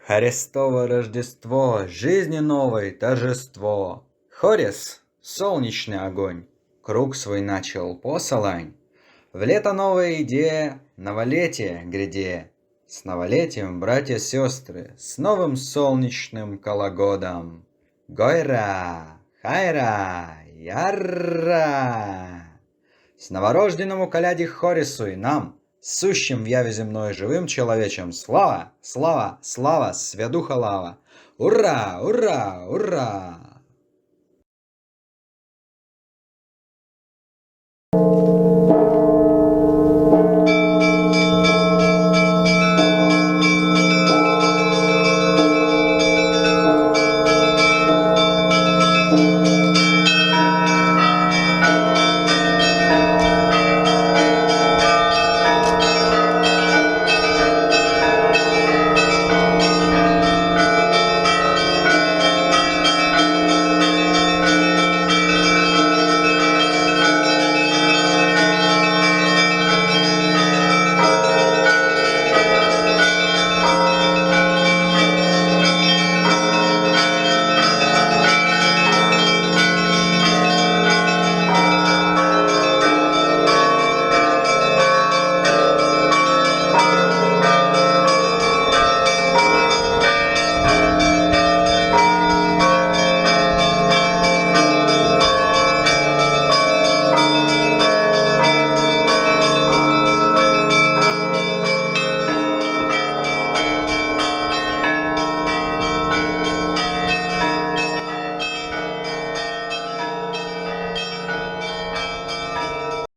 Христово Рождество, жизни новой торжество. Хорис, солнечный огонь, круг свой начал посылань. В лето новая идея, новолетие гряде. С новолетием, братья-сестры, с новым солнечным кологодом. Гойра, хайра, ярра! С новорожденному коляде Хорису и нам, сущим в яве земной живым человечем, слава, слава, слава, святуха лава! Ура, ура, ура!